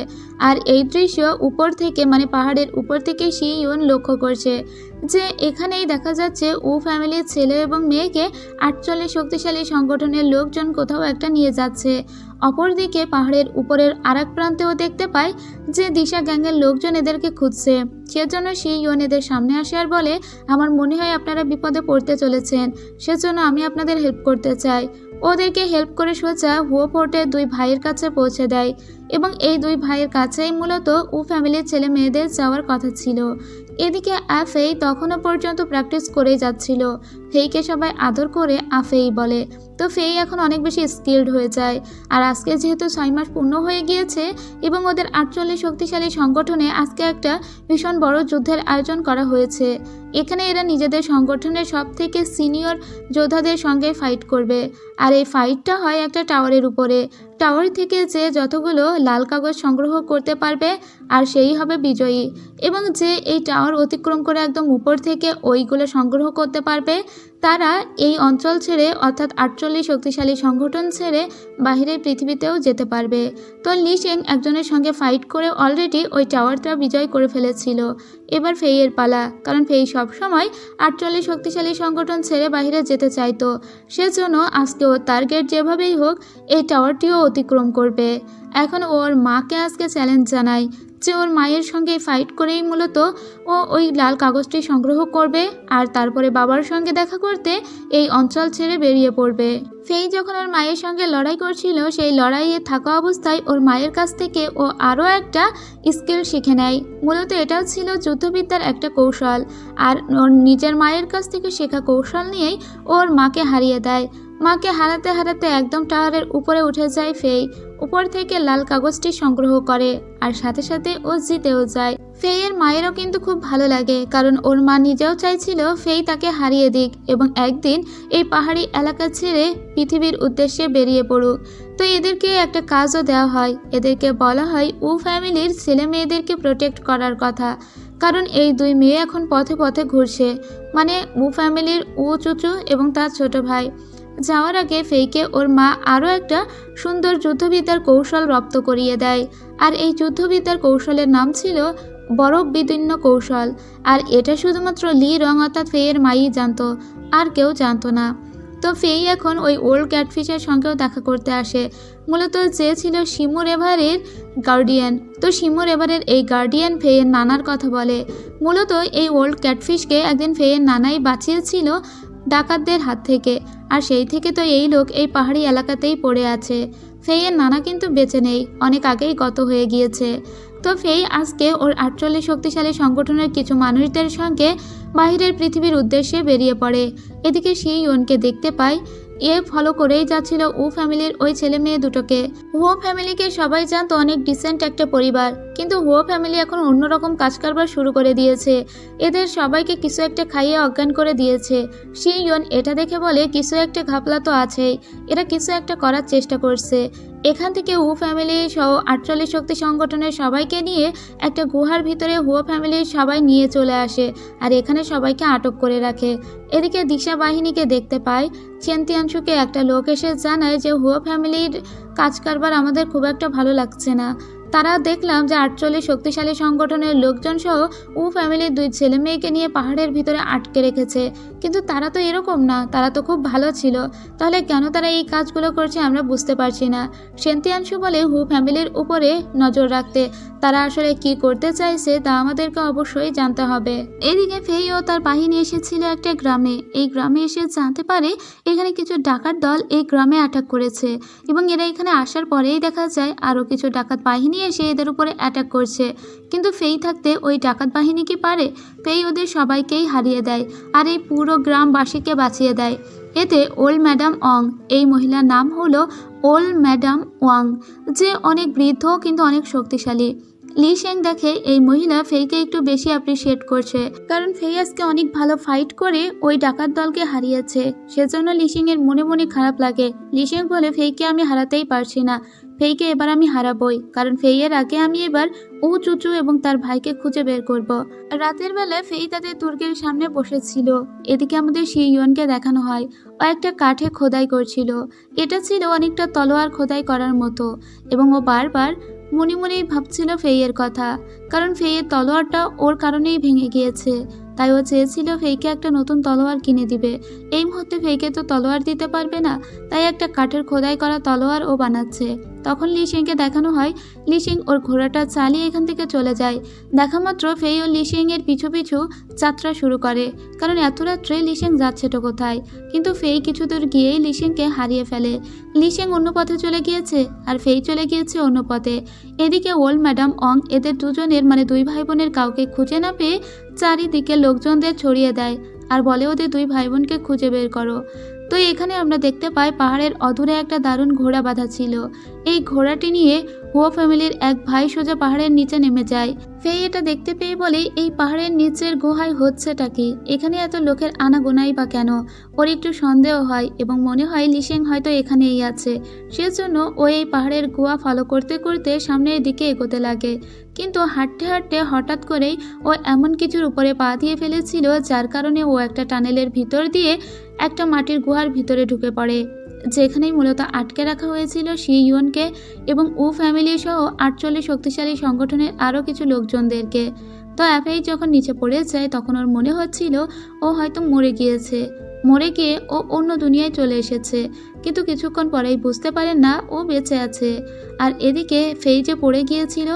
আর এই দৃশ্য উপর থেকে, মানে পাহাড়ের উপর থেকে শি ইউন লক্ষ্য করছে যে এখানেই দেখা যাচ্ছে উ ফ্যামিলির ছেলে এবং মেয়েকে 48 শক্তিশালী সংগঠনের লোকজন কোথাও একটা নিয়ে যাচ্ছে। অপরদিকে পাহাড়ের উপরের আরেক প্রান্তেও দেখতে পায় যে দিশা গ্যাংয়ের লোকজন এদেরকে খুঁজছে। সেজন্য শি ইউন এদের সামনে আসে আর বলে, আমার মনে হয় আপনারা বিপদে পড়তে চলেছেন, সেজন্য আমি আপনাদের হেল্প করতে চাই। ওদেরকে হেল্প করে সোজা হুয়ো ফোর্টের 2 ভাইয়ের কাছে পৌঁছে দেয় এবং এই 2 ভাইয়ের কাছেই মূলত উ ফ্যামিলির ছেলে মেয়েদের যাওয়ার কথা ছিল। এদিকে আফেই তখনও পর্যন্ত প্র্যাকটিস করেই যাচ্ছিল। ফেইকে সবাই আদর করে আফেই বলে। তো ফেই এখন অনেক বেশি স্কিল্ড হয়ে যায়। আর আজকে যেহেতু 6 মাস পূর্ণ হয়ে গিয়েছে এবং ওদের 48 শক্তিশালী সংগঠনে আজকে একটা ভীষণ বড় যুদ্ধের আয়োজন করা হয়েছে। এখানে এরা নিজেদের সংগঠনের সব থেকে সিনিয়র যোদ্ধাদের সঙ্গে ফাইট করবে। আর এই ফাইটটা হয় একটা টাওয়ারের উপরে। টাওয়ার থেকে যে যতগুলো লাল কাগজ সংগ্রহ করতে পারবে আর সেই হবে বিজয়ী, এবং যে এই টাওয়ার অতিক্রম করে একদম উপর থেকে ওইগুলো সংগ্রহ করতে পারবে তারা এই অঞ্চল ছেড়ে, অর্থাৎ 48 শক্তিশালী সংগঠন ছেড়ে বাহিরের পৃথিবীতেও যেতে পারবে। তো লি শেং একজনের সঙ্গে ফাইট করে অলরেডি ওই টাওয়ারটা বিজয় করে ফেলেছিল। এবার ফেইয়ের পালা, কারণ ফেই সবসময় 48 শক্তিশালী সংগঠন ছেড়ে বাহিরে যেতে চাইতো। সেজন্য আজকে ওর টার্গেট যেভাবেই হোক এই টাওয়ারটিও অতিক্রম করবে। এখন ওর মাকে আজকে চ্যালেঞ্জ জানায় যে ওর মায়ের সঙ্গে ফাইট করেই মূলত ও ওই লাল কাগজটি সংগ্রহ করবে আর তারপরে বাবার সঙ্গে দেখা করতে এই অঞ্চল ছেড়ে বেরিয়ে পড়বে। ফেই যখন ওর মায়ের সঙ্গে লড়াই করছিল, সেই লড়াইয়ে থাকা অবস্থায় ওর মায়ের কাছ থেকে ও আরও একটা স্কিল শিখে নেয়। মূলত এটাও ছিল যুদ্ধবিদ্যার একটা কৌশল, আর ওর নিজের মায়ের কাছ থেকে শেখা কৌশল নিয়েই ওর মাকে হারিয়ে দেয়। মাকে হারাতে হারাতে একদম টাওয়ারের উপরে উঠে যায় ফেই। উপর থেকে লাল কাগজটি সংগ্রহ করে আর সাথে সাথে ও জিতেও যায়। ফেইয়ের মায়েরও কিন্তু খুব ভালো লাগে, কারণ ওর মা নিজেও চাইছিল ফেই তাকে হারিয়ে দিক এবং একদিন এই পাহাড়ি এলাকা ছেড়ে পৃথিবীর উদ্দেশ্যে বেরিয়ে পড়ুক। তো এদেরকে একটা কাজও দেওয়া হয়। এদেরকে বলা হয় উ ফ্যামিলির ছেলে মেয়েদেরকে প্রোটেক্ট করার কথা, কারণ এই 2 মেয়ে এখন পথে পথে ঘুরছে, মানে উ ফ্যামিলির উ চুচু এবং তার ছোট ভাই। যাওয়ার আগে ফেইকে ওর মা আরও একটা সুন্দর যুদ্ধবিদ্যার কৌশল রপ্ত করিয়ে দেয়। আর এই যুদ্ধবিদ্যার কৌশলের নাম ছিল বরফ বিদীর্ণ কৌশল। আর এটা শুধুমাত্র লি রং অর্থাৎ ফেইয়ের মাই জানতো, আর কেউ জানতো না। তো ফেই এখন ওই ওল্ড ক্যাটফিশের সঙ্গেও দেখা করতে আসে, মূলত যে ছিল শিমুর এভারের গার্ডিয়ান। তো শিমুর এভারের এই গার্ডিয়ান ফেইয়ের নানার কথা বলে। মূলত এই ওল্ড ক্যাটফিশকে একদিন ফেইয়ের নানাই বাঁচিয়েছিল ডাকাতদের হাত থেকে, আর সেই থেকে তো এই লোক এই পাহাড়ি এলাকাতেই পড়ে আছে। ফেইয়ের নানা কিন্তু বেঁচে নেই, অনেক আগেই গত হয়ে গিয়েছে। তো ফেই আজকে ওর 48 শক্তিশালী সংগঠনের কিছু মানুষদের সঙ্গে বাহিরের পৃথিবীর উদ্দেশ্যে বেরিয়ে পড়ে। এদিকে শি ইউনকে দেখতে পায়, এ ফলো করেই যাচ্ছিল উ ফ্যামিলির ওই ছেলে মেয়ে দুটোকে। হুয়ো ফ্যামিলিকে সবাই জানতো অনেক ডিসেন্ট একটা পরিবার, কিন্তু হুয়ো ফ্যামিলি এখন অন্যরকম কাজ কারবার শুরু করে দিয়েছে। এদের সবাইকে কিছু একটা খাইয়ে অজ্ঞান করে দিয়েছে। শি ইউন এটা দেখে বলে, কিছু একটা ঘাপলা তো আছেই, এরা কিছু একটা করার চেষ্টা করছে। এখান থেকে উ ফ্যামিলি সহ 48 শক্তি সংগঠনের সবাইকে নিয়ে একটা গুহার ভিতরে হুয়ো ফ্যামিলির সবাই নিয়ে চলে আসে আর এখানে সবাইকে আটক করে রাখে। এদিকে দিশা বাহিনীকে দেখতে পায়। চেনতিয়ানশুকে একটা লোক এসে জানায় যে হুয়ো ফ্যামিলির কাজ কারবার আমাদের খুব একটা ভালো লাগছে না। তারা দেখলাম যে 48 শক্তিশালী সংগঠনের লোকজন সহ উ ফ্যামিলির 2 ছেলে মেয়েকে নিয়ে পাহাড়ের ভিতরে আটকে রেখেছে, কিন্তু তারা তো এরকম না, তারা তো খুব ভালো ছিল, তাহলে কেন তারা এই কাজগুলো করছে আমরা বুঝতে পারছি না। সেন্তিয়ানশু বলে হু ফ্যামিলির উপরে নজর রাখতে, তারা আসলে কি করতে চাইছে তা আমাদেরকে অবশ্যই জানতে হবে। এদিকে ফেই ও তার বাহিনী এসেছিল একটা গ্রামে। এই গ্রামে এসে জানতে পারে এখানে কিছু ডাকাত দল এই গ্রামে অ্যাটাক করেছে এবং এরা এখানে আসার পরেই দেখা যায় আরও কিছু ডাকাত বাহিনী এসে এদের উপরে অ্যাটাক করছে। কিন্তু ফেই থাকতে ওই ডাকাত বাহিনী কি পারে? ফেই ওদের সবাইকেই হারিয়ে দেয় আর এই পুরো গ্রামবাসীকে বাঁচিয়ে দেয়। এতে ওল্ড ম্যাডাম অং, এই মহিলার নাম হলো ওল্ড ম্যাডাম ওয়াং, যে অনেক বৃদ্ধ কিন্তু অনেক শক্তিশালী। লিশেং দেখে এই মহিলা ফেইকে একটু বেশি অ্যাপ্রিসিয়েট করছে, কারণ ফেই আজকে অনেক ভালো ফাইট করে ওই ডাকাত দলকে হারিয়েছে। সেজন্য লিশেং এর মনে মনে খারাপ লাগে। লিশেং বলে, ফেইকে আমি হারাতেই পারছি না, ফেইকে এবার আমি হারাবই, কারণ ফেইয়ের আগে আমি এবার ও চুচু এবং তার ভাইকে খুঁজে বের করব। রাতের বেলা ফেই তাদের দুর্গের সামনে বসেছিল। এদিকে আমাদের শি ইয়নকে দেখানো হয় ও একটা কাঠে খোদাই করছিল। এটা ছিল অনেকটা তলোয়ার খোদাই করার মতো, এবং ও বারবার মনে মনেই ভাবছিল ফেইয়ের কথা, কারণ ফেইয়ের তলোয়ারটা ওর কারণেই ভেঙে গিয়েছে। তাই ও চেয়েছিল ফেইকে একটা নতুন তলোয়ার কিনে দিবে। এই মুহূর্তে ফেইকে তো তলোয়ার দিতে পারবে না, তাই একটা কাঠের খোদাই করা তলোয়ার ও বানাচ্ছে। তখন লিশেংকে দেখানো হয় লিশেং ওর ঘোড়াটা চালিয়ে এখান থেকে চলে যায়। দেখা মাত্র ফেই ও লিশেং এর পিছু পিছু যাত্রা শুরু করে, কারণ এত রাত্রে লিশেং যাচ্ছেটা কোথায়। কিন্তু ফেই কিছু দূর গিয়েই লিশেংকে হারিয়ে ফেলে। লিশেং অন্য পথে চলে গিয়েছে আর ফেই চলে গিয়েছে অন্য পথে। এদিকে ওল্ড ম্যাডাম অং এদের দুজনের মানে দুই ভাই বোনের কাউকে খুঁজে না পেয়ে চারিদিকে লোকজনদের ছড়িয়ে দেয় আর বলে ওদের দুই ভাই বোনকে খুঁজে বের করো। তো এখানে আমরা দেখতে পাই পাহাড়ের অদূরে একটা দারুণ ঘোড়া বাঁধা ছিল। এই ঘোড়াটি নিয়ে হুয়া ফ্যামিলির এক ভাই সোজা পাহাড়ের নিচে নেমে যায়। ফেই এটা দেখতে পেয়ে বলে, এই পাহাড়ের নিচের গুহায় হচ্ছেটা কি, এখানে এত লোকের আনাগোনাই বা কেন। ওর একটু সন্দেহ হয় এবং মনে হয় লিশেং হয়তো এখানেই আছে। সেজন্য ও এই পাহাড়ের গুহা ফলো করতে করতে সামনের দিকে এগোতে লাগে। কিন্তু হাঁটতে হাঁটতে হঠাৎ করেই ও এমন কিছুর উপরে পা দিয়ে ফেলেছিল যার কারণে ও একটা টানেলের ভিতর দিয়ে একটা মাটির গুহার ভিতরে ঢুকে পড়ে, যেখানেই মূলত আটকে রাখা হয়েছিল শি ইয়নকে এবং উ ফ্যামিলি সহ 48 শক্তিশালী সংগঠনের আরও কিছু লোকজনদেরকে। তো অ্যাফেই যখন নিচে পড়ে যায় তখন ওর মনে হচ্ছিল ও হয়তো মরে গিয়েছে, মরে গিয়ে ও অন্য দুনিয়ায় চলে এসেছে। কিন্তু কিছুক্ষণ পরেই বুঝতে পারেন না ও বেঁচে আছে। আর এদিকে ফেই যে পড়ে গিয়েছিল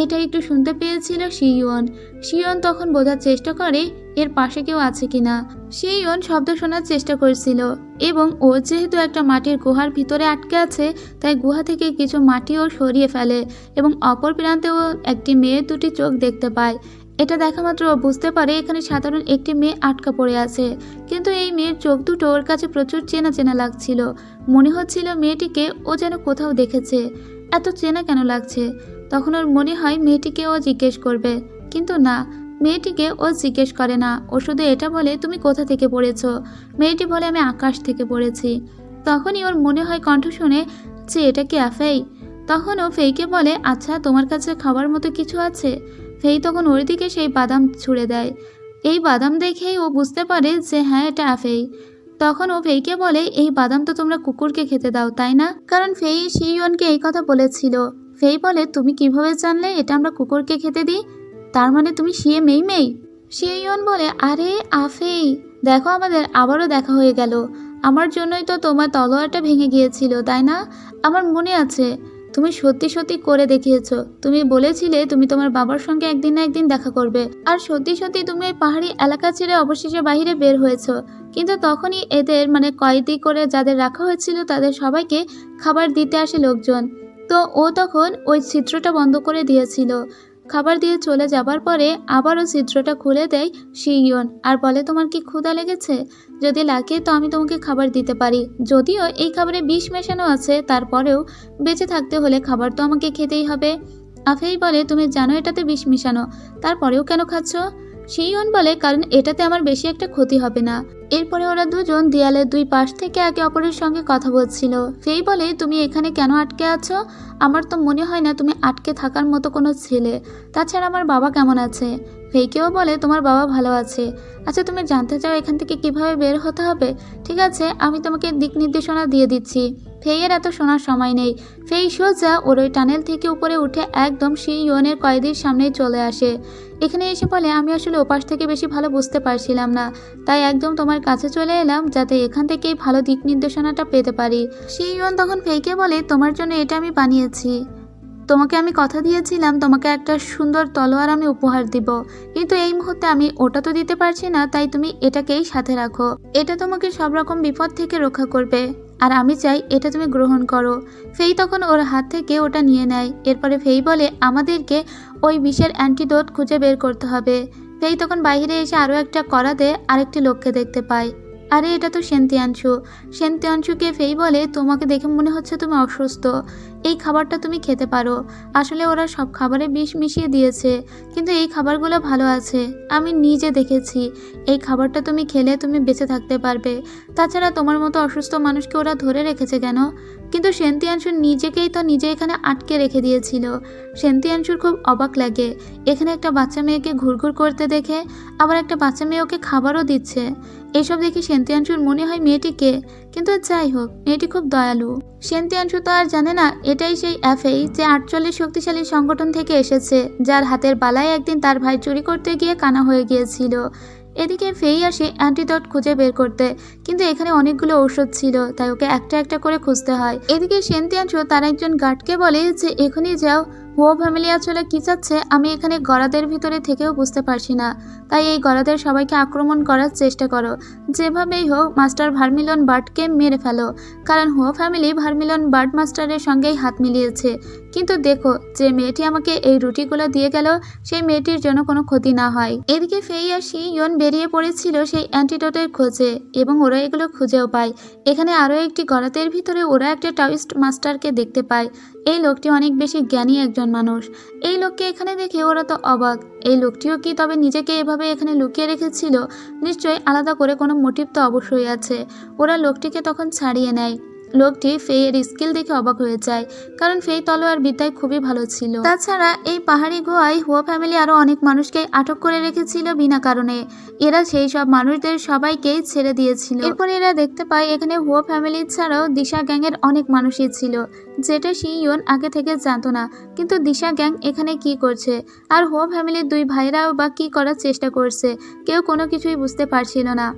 এটা একটু শুনতে পেয়েছিল শিয়ন। শিয়ন তখন বোঝার চেষ্টা করে এর পাশে কেউ আছে কিনা। শিয়ন শব্দ শোনার চেষ্টা করছিল এবং ও যেহেতু একটা মাটির গুহার ভিতরে আটকে আছে তাই গুহা থেকে কিছু মাটিও সরিয়ে ফেলে এবং অপর প্রান্তেও একটি মেয়ের দুটি চোখ দেখতে পায়। এটা দেখা মাত্র ও বুঝতে পারে এখানে সাধারণ একটি মেয়ে আটকা পড়ে আছে, কিন্তু এই মেয়ের চোখ দুটো ওর কাছে প্রচুর চেনা চেনা লাগছিল। মনে হচ্ছিল মেয়েটিকে ও যেন কোথাও দেখেছে। এত চেনা কেন লাগছে? তখন ওর মনে হয় মেয়েটিকে ও জিজ্ঞেস করবে, কিন্তু না, মেয়েটিকে ও জিজ্ঞেস করে না। ও শুধু এটা বলে, তুমি কোথা থেকে পড়েছো? মেয়েটি বলে, আমি আকাশ থেকে পড়েছি। তখনই ওর মনে হয় কণ্ঠ শুনে যে এটা কি আফেই। তখন ও ফেইকে বলে, আচ্ছা তোমার কাছে খাবার মতো কিছু আছে? ফেই তখন ওর দিকে সেই বাদাম ছুঁড়ে দেয়। এই বাদাম দেখেই ও বুঝতে পারে যে হ্যাঁ এটা আফেই। তখন ও ফেইকে বলে, এই বাদাম তো তোমরা কুকুরকে খেতে দাও তাই না? কারণ ফেই শিয়নকে এই কথা বলেছিল। ফেই বলে, তুমি কিভাবে জানলে এটা আমরা কুকুরকে খেতে দিই? তার মানে তুমি শিয়ে মেই? শিয়ন বলে, আরে আফেই, দেখো আমাদের আবারও দেখা হয়ে গেল। আমার জন্যই তো তোমার তলোয়ারটা ভেঙে গিয়েছিল তাই না? আমার মনে আছে, তুমি সত্যি সত্যি করে দেখিয়েছো। তুমি বলেছিলে তুমি তোমার বাবার সঙ্গে একদিন না একদিন দেখা করবে, আর সত্যি সত্যি তুমি এই পাহাড়ি এলাকা ছেড়ে অবশেষে বাইরে বের হয়েছো। কিন্তু তখনই এদের মানে কয়েদি করে যাদের রাখা হয়েছিল তাদের সবাইকে খাবার দিতে আসে লোকজন। তো ও তখন ওই ছিদ্রটা বন্ধ করে দিয়েছিল। খাবার দিয়ে চলে যাবার পরে আবারও ছিদ্রটা খুলে দেয় শিয়ন আর বলে, তোমার কি ক্ষুধা লেগেছে? যদি লাগে তো আমি তোমাকে খাবার দিতে পারি। যদিও এই খাবারে বিষ মেশানো আছে, তারপরেও বেঁচে থাকতে হলে খাবার তো আমাকে খেতেই হবে। আফেই বলে, তুমি জানো এটাতে বিষ মিশানো, তারপরেও কেন খাচ্ছ? শিয়ন বলে, কারণ এটাতে আমার বেশি একটা ক্ষতি হবে না। এরপরে ওরা দুজন দেয়ালের দুই পাশ থেকে একে অপরের সঙ্গে কথা বলছিল। ফেই বলে, তুমি এখানে কেন আটকে আছো? আমার তো মনে হয় না তুমি আটকে থাকার মতো কোনো ছেলে। তাছাড়া আমার বাবা কেমন আছে? ফেইকেও বলে, তোমার বাবা ভালো আছে। আচ্ছা তুমি জানতে চাও এখান থেকে কিভাবে বের হতে হবে? ঠিক আছে, আমি তোমাকে দিক নির্দেশনা দিয়ে দিচ্ছি। ফেইয়ের এত শোনার সময় নেই। ফেই সোজা ওর ওই টানেল থেকে উপরে উঠে একদম শিয়নের কয়েদির সামনেই চলে আসে। এখানে এসে বলে, আমি আসলে ওপাশ থেকে বেশি ভালো বুঝতে পারছিলাম না, তাই একদম তোমার কাছে চলে এলাম যাতে এখান থেকেই ভালো দিক নির্দেশনাটা পেতে পারি। শিয়ন তখন ফেইকে বলে, তোমার জন্য এটা আমি বানিয়েছি। তোমাকে আমি কথা দিয়েছিলাম তোমাকে একটা সুন্দর তলোয়ার আমি উপহার দিব, কিন্তু এই মুহূর্তে আমি ওটা তো দিতে পারছি না, তাই তুমি এটাকেই সাথে রাখো। এটা তোমাকে সব রকম বিপদ থেকে রক্ষা করবে আর আমি চাই এটা তুমি গ্রহণ করো। ফেই তখন ওর হাত থেকে ওটা নিয়ে নেয়। এরপরে ফেই বলে, আমাদেরকে ওই বিষের অ্যান্টিডোট খুঁজে বের করতে হবে। ফেই তখন বাইরে এসে আরও একটা করাতে আরেকটি লোককে দেখতে পায় আরে এটা তো সেন্তিয়ানশু। সেন্তিয়ানশুকে ফেই বলে, তোমাকে দেখে মনে হচ্ছে তুমি অসুস্থ, এই খাবারটা তুমি খেতে পারো। আসলে ওরা সব খাবারে বিষ মিশিয়ে দিয়েছে, কিন্তু এই খাবারগুলো ভালো আছে, আমি নিজে দেখেছি। এই খাবারটা তুমি খেলে তুমি বেঁচে থাকতে পারবে। তাছাড়া তোমার মতো অসুস্থ মানুষকে ওরা ধরে রেখেছে কেন? কিন্তু সেন্তিয়ানশু নিজেকেই তো নিজে এখানে আটকে রেখে দিয়েছিল। সেন্তিয়ানশুর খুব অবাক লাগে এখানে একটা বাচ্চা মেয়েকে ঘুরঘুর করতে দেখে, আবার একটা বাচ্চা মেয়ে ওকে খাবারও দিচ্ছে। এইসব দেখে সেন্তিয়ানশুর মনে হয় মেয়েটিকে, কিন্তু যাই হোক, মেয়েটি খুব দয়ালু। সেন্তিয়ানশু তো আর জানে না এটাই সেই অ্যাফেই, যে 48 শক্তিশালী সংগঠন থেকে এসেছে, যার হাতের বালায় একদিন তার ভাই চুরি করতে গিয়ে কানা হয়ে গিয়েছিল। এদিকে ফেই আসে অ্যান্টিডট খুঁজে বের করতে, কিন্তু এখানে অনেকগুলো ঔষধ ছিল, তাই ওকে একটা একটা করে খুঁজতে হয়। এদিকে সেন্তিয়ানশু তার একজন গার্ডকে বলে যে এখনই যাও, হুয়ো ফ্যামিলি আসলে কি চাচ্ছে আমি এখানে গরাদের ভিতরে থেকেও বুঝতে পারছি না, তাই এই গরাদের সবাইকে আক্রমণ করার চেষ্টা করো। যেভাবেই হোক মাস্টার ভার্মিলন বার্ডকে মেরে ফেলো, কারণ হুয়ো ফ্যামিলি ভার্মিলন বার্ড মাস্টারের সঙ্গেই হাত মিলিয়েছে। কিন্তু দেখো, যে মেয়েটি আমাকে এই রুটিগুলো দিয়ে গেল, সেই মেয়েটির জন্য কোনো ক্ষতি না হয়। এদিকে ফেই আর শিয়ন বেরিয়ে পড়েছিল সেই অ্যান্টিডোটের খোঁজে, এবং ওরা এগুলো খুঁজেও পায়। এখানে আরও একটি গরাদের ভিতরে ওরা একটা টাউইস্ট মাস্টারকে দেখতে পায়। এই লোকটি অনেক বেশি জ্ঞানী একজন মানুষ। এই লোককে এখানে দেখে ওরা তো অবাক। এই লোকটিও কি তবে নিজেকে এভাবে এখানে লুকিয়ে রেখেছিল? নিশ্চয়ই আলাদা করে কোনো মোটিভ তো অবশ্যই আছে। ওরা লোকটিকে তখন ছাড়িয়ে নেয়। লোকটি ফেয়ের স্কিল দেখে অবাক হয়ে যায়, কারণ ফেই তলোয়ার বিদ্যায় খুবই ভালো ছিল। তাছাড়া এই পাহাড়ি গুহায় হুয়ো ফ্যামিলি আরো অনেক মানুষকে আটক করে রেখেছিল বিনা কারণে। এরা সেই সব মানুষদের সবাইকেই ছেড়ে দিয়েছিল। এরপর এরা দেখতে পায় এখানে হুয়ো ফ্যামিলি ছাড়াও দিশা গ্যাংয়ের অনেক মানুষই ছিল, যেটা শিয়ন আগে থেকে জানতো না। কিন্তু দিশা গ্যাং এখানে কি করছে, আর হুয়ো ফ্যামিলির দুই ভাইরাও বা কি করার চেষ্টা করছে, কেউ কোনো কিছুই বুঝতে পারছিল না।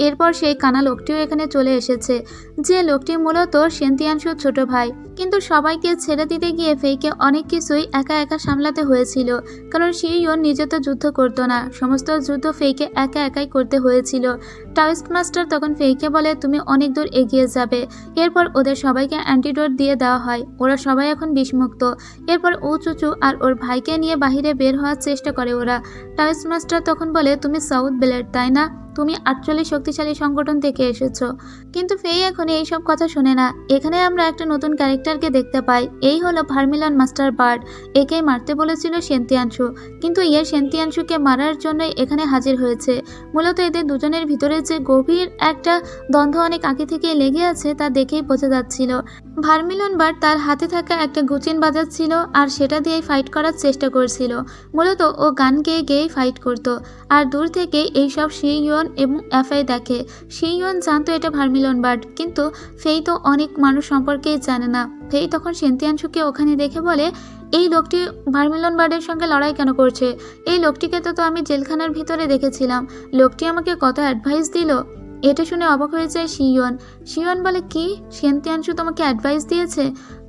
এরপর সেই কানা লোকটিও এখানে চলে এসেছে, যে লোকটি মূলত সেন্তিয়ানশুর ছোট ভাই। কিন্তু সবাইকে ছেড়ে দিতে গিয়ে ফেইকে অনেক কিছুই একা একা সামলাতে হয়েছিল, কারণ শিয়ন নিজে তো যুদ্ধ করতো না, সমস্ত যুদ্ধ ফেইকে একা একাই করতে হয়েছিল। টাউইস্ট মাস্টার তখন ফেইকে বলে তুমি অনেক দূর এগিয়ে যাবে। এরপর ওদের সবাইকে অ্যান্টিডোট দিয়ে দেওয়া হয়, ওরা সবাই এখন বিষমুক্ত। এরপর ও চুচু আর ওর ভাইকে নিয়ে বাহিরে বের হওয়ার চেষ্টা করে ওরা। টাউইস্ট মাস্টার তখন বলে তুমি সাউথ বেলের, তাই না? তুমি 48 শক্তিশালী সংগঠন থেকে এসেছো। কিন্তু ফেই এখন এইসব কথা শুনে না। এখানে আমরা একটা নতুন ক্যারেক্টারকে দেখতে পাই, এই হলো ভার্মিলন মাস্টার বার্ড। একেই মারতে বলেছিল সেন্তিয়ানশু, কিন্তু সেন্তিয়ানশুকে মারার জন্য এখানে হাজির হয়েছে। মূলত এদের দুজনের ভিতরে যে গভীর একটা দ্বন্দ্ব অনেক আগে থেকে লেগে আছে তা দেখেই বোঝা যাচ্ছিল। ভার্মিলন বার্ড তার হাতে থাকা একটা গুচিন বাজাচ্ছিল, আর সেটা দিয়েই ফাইট করার চেষ্টা করছিল। মূলত ও গান গেয়ে গেয়েই ফাইট করতো, আর দূর থেকে এইসব শিয়ন এবং অ্যাফাই দেখে। শিয়ন জানতো এটা ভার্মিলন বার্ড, কিন্তু ফেই তো অনেক মানুষ সম্পর্কেই জানে না। ফেই তখন সেন্তিয়ানশুকে ওখানে দেখে বলে এই লোকটি ভার্মিলন বার্ডের সঙ্গে লড়াই কেন করছে? এই লোকটিকে তো আমি জেলখানার ভিতরে দেখেছিলাম, লোকটি আমাকে কত অ্যাডভাইস দিল। এটা শুনে অবাক হয়ে যায় শিয়ন। শিয়ন বলে কি, সেন্তিয়ানশু তোমাকে অ্যাডভাইস দিয়েছে?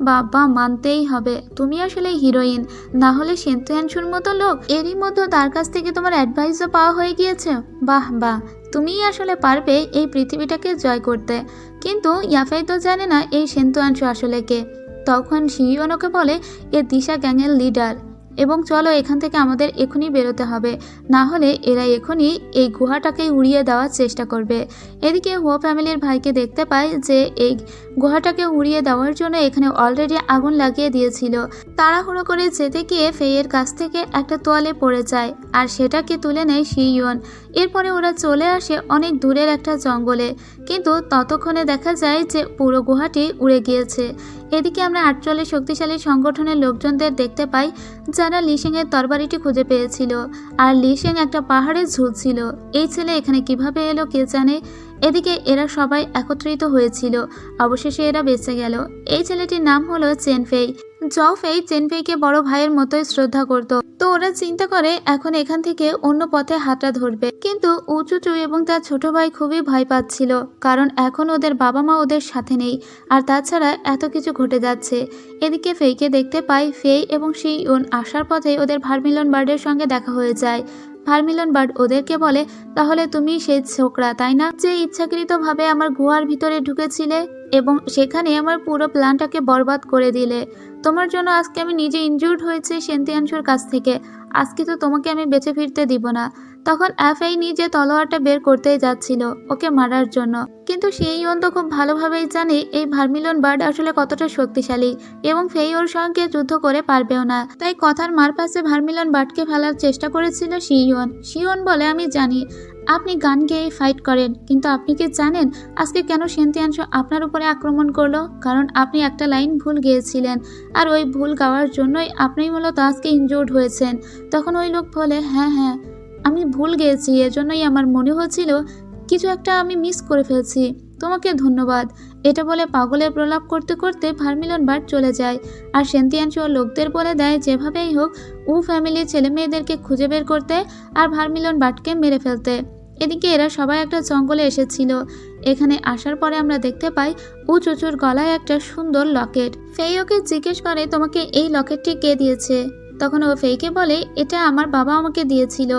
বাবা, মানতেই হবে, তুমি আসলে হিরোইন, না হলে সেন্তিয়ানশুর মতো লোক এরই মধ্যে তার কাছ থেকে তোমার অ্যাডভাইসও পাওয়া হয়ে গিয়েছে। বাহ বাহ, তুমিই আসলে পারবে এই পৃথিবীটাকে জয় করতে। কিন্তু ইয়াফাই তো জানে না এই সেন্তিয়ানশু আসলে কে। তখন শিয়ন ওকে বলে এ দিশা গ্যাংয়ের লিডার, এবং চলো এখান থেকে আমাদের এখনই বেরোতে হবে, না হলে এরা এখনই এই গুহাটাকে উড়িয়ে দেওয়ার চেষ্টা করবে। এদিকে হুয়ো ফ্যামিলির ভাইকে দেখতে পায় যে এই গুহাটাকে উড়িয়ে দেওয়ার জন্য এখানে অলরেডি আগুন লাগিয়ে দিয়েছিল। তাড়াহুড়ো করে যেতে গিয়ে ফেইয়ের কাছ থেকে একটা তোয়ালে পড়ে যায়, আর সেটাকে তুলে নেয় শিয়ন। এরপরে ওরা চলে আসে অনেক দূরের একটা জঙ্গলে, কিন্তু ততক্ষণে দেখা যায় যে পুরো গুহাটি উড়ে গিয়েছে। এদিকে আমরা 48 শক্তিশালী সংগঠনের লোকজনদের দেখতে পাই, যারা লিশেংয়ের তরবারিটি খুঁজে পেয়েছিল, আর লিশেং একটা পাহাড়ে ঝুলছিল। এই ছেলে এখানে কিভাবে এলো কে জানে। এদিকে এরা সবাই একত্রিত হয়েছিল, অবশেষে এরা বেঁচে গেল। এই ছেলেটির নাম হলো চেনফেই। জফেই চেনফেইকে বড় ভাইয়ের মতোই শ্রদ্ধা করত। তো ওরা চিন্তা করে এখন এখান থেকে অন্য পথে হাতটা ধরবে, কিন্তু উচুচু এবং তার ছোট ভাই খুবই ভয় পাচ্ছিল, কারণ এখন ওদের বাবা মা ওদের সাথে নেই, আর তাছাড়া এত কিছু ঘটে যাচ্ছে। এদিকে ফেইকে দেখতে পাই, ফেই এবং শিয়ন আসার পথে ওদের ভার্মিলন বার্ডের সঙ্গে দেখা হয়ে যায়। ভার্মিলন বার্ড ওদেরকে বলে তাহলে তুমি সেই ছোকরা, তাই না, যে ইচ্ছাকৃতভাবে আমার গুহার ভিতরে ঢুকেছিলে এবং সেখানে আমার পুরো প্ল্যানটাকে বরবাদ করে দিলে। তোমার জন্য আজকে আমি নিজে ইনজুর্ড হয়েছি সেন্তিয়ানশুর কাছ থেকে, আজকে তো তোমাকে আমি বেঁচে ফিরতে দিব না। তখন অ্যাফেই নিজে তলোয়ারটা বের করতেই যাচ্ছিল ওকে মারার জন্য, কিন্তু শিইয়ন তো খুব ভালোভাবেই জানে এই ভার্মিলন বার্ড আসলে কতটা শক্তিশালী এবং ফেই ওর সঙ্গে যুদ্ধ করে পারবেও না। তাই কথার মারপ্যাচে ভার্মিলন বার্ডকে ফেলার চেষ্টা করেছিল শিইয়ন। শিইয়ন বলে, আমি জানি আপনি গান গেয়ে ফাইট করেন, কিন্তু আপনি কি জানেন আজকে কেন সেন্তিয়ানশো আপনার উপরে আক্রমণ করলো? কারণ আপনি একটা লাইন ভুল গেয়েছিলেন, আর ওই ভুল গাওয়ার জন্যই আপনি মূলত আজকে ইনজুর্ড হয়েছেন। তখন ওই লোক বলে, হ্যাঁ হ্যাঁ আমি ভুল গেয়েছি, এজন্যই আমার মনে হচ্ছিল কিছু একটা আমি মিস করে ফেলছি, তোমাকে ধন্যবাদ। এটা বলে পাগলের প্রলাপ করতে করতে ভার্মিলন বার্ড চলে যায়। আর সেন্তিয়ানশো লোকদের বলে দেয় যেভাবেই হোক উ ফ্যামিলির ছেলে মেয়েদেরকে খুঁজে বের করতে আর ভার্মিলন বার্ডকে মেরে ফেলতে। এদিকে এরা সবাই একটা জঙ্গলে এসেছিল। এখানে আসার পরে আমরা দেখতে পাই উ চুচুর গলায় একটা সুন্দর লকেট। ফেই ওকে জিজ্ঞেস করে, তোমাকে এই লকেটটি কে দিয়েছে? তখন ও ফেইকে বলে, এটা আমার বাবা আমাকে দিয়েছিল,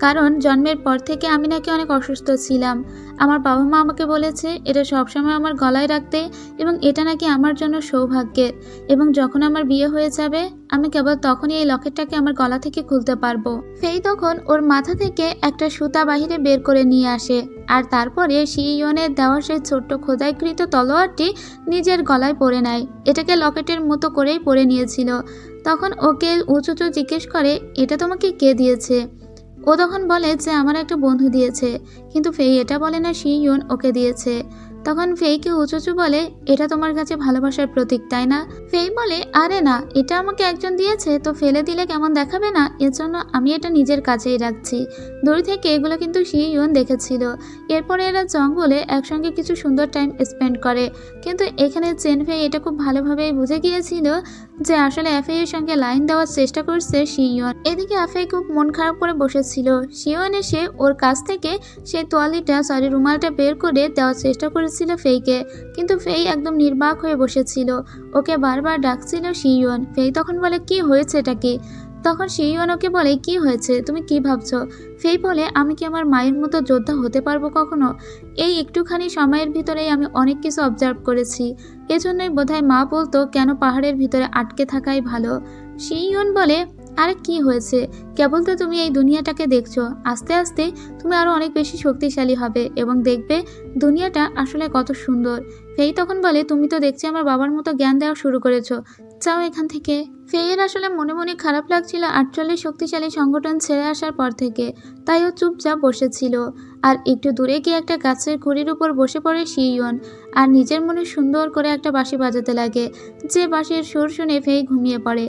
কারণ জন্মের পর থেকে আমি নাকি অনেক অসুস্থ ছিলাম। আমার বাবা মা আমাকে বলেছে এটা সবসময় আমার গলায় রাখতে, এবং এটা নাকি আমার জন্য সৌভাগ্যের, এবং যখন আমার বিয়ে হয়ে যাবে আমি কেবল তখনই এই লকেটটাকে আমার গলা থেকে খুলতে পারবো। ফেই তখন ওর মাথা থেকে একটা সুতা বাহিরে বের করে নিয়ে আসে, আর তারপরে শিইয়নের দেওয়া সেই ছোট্ট খোদাইকৃত তলোয়ারটি নিজের গলায় পরে নেয়। এটাকে লকেটের মতো করেই পরে নিয়েছিল। তখন ওকে উঁচুচু জিজ্ঞেস করে, এটা তোমাকে কে দিয়েছে? ও তখন বলে যে আমার একটা বন্ধু দিয়েছে, কিন্তু ফেই এটা বলে না শিইয়ন ওকে দিয়েছে। তখন ফেইকে উঁচুচু বলে, এটা তোমার কাছে ভালোবাসার প্রতীক তাই না? ফেই বলে, আরে না, এটা আমাকে একজন দিয়েছে তো ফেলে দিলে কেমন দেখাবে না, এর জন্য আমি এটা নিজের কাছেই রাখছি। দূর থেকে এগুলো কিন্তু শিইয়ন দেখেছিল। এরপরে এরা জঙ্গলে একসঙ্গে কিছু সুন্দর টাইম স্পেন্ড করে, কিন্তু এখানে চেন ফেই এটা খুব ভালোভাবেই বুঝে গিয়েছিল যে আসলে অ্যাফেইয়ের সঙ্গে লাইন দেওয়ার চেষ্টা করছে শিইয়ন। এদিকে অ্যাফেই খুব মন খারাপ করে বসেছিল। শিইয়ন এসে ওর কাছ থেকে সেই রুমালটা বের করে দেওয়ার চেষ্টা করেছিল ফেইকে, কিন্তু ফেই একদম নির্বাক হয়ে বসেছিল। ওকে বারবার ডাকছিল শিইয়ন। ফেই তখন বলে, কি হয়েছে এটা কি? তখন শিইয়ন ওকে বলে, কি হয়েছে, তুমি কি ভাবছো? ফেই বলে, আমি কি আমার মায়ের মতো যোদ্ধা হতে পারবো কখনো? এই একটুখানি সময়ের ভিতরেই আমি অনেক কিছু অবজার্ভ করেছি, এজন্যই বোধহয় মা বলতো কেন পাহাড়ের ভিতরে আটকে থাকাই ভালো। শিইয়ন বলে, আরে কি হয়েছে, কেবল তো তুমি এই দুনিয়াটাকে দেখছো, আস্তে আস্তে তুমি আরো অনেক বেশি শক্তিশালী হবে এবং দেখবে দুনিয়াটা আসলে কত সুন্দর। ফেই তখন বলে, তুমি তো দেখছি আমার বাবার মতো জ্ঞান দেওয়া শুরু করেছো, যাও এখান থেকে। ফেইয়ের আসলে মনে মনে খারাপ লাগছিল 48 শক্তিশালী সংগঠন ছেড়ে আসার পর থেকে, তাই ও চুপচাপ বসেছিল। আর একটু দূরে গিয়ে একটা গাছের গুঁড়ির উপর বসে পড়ে শিইয়ন, আর নিজের মনে সুন্দর করে একটা বাঁশি বাজাতে লাগে, যে বাঁশির সুর শুনে ফেই ঘুমিয়ে পড়ে।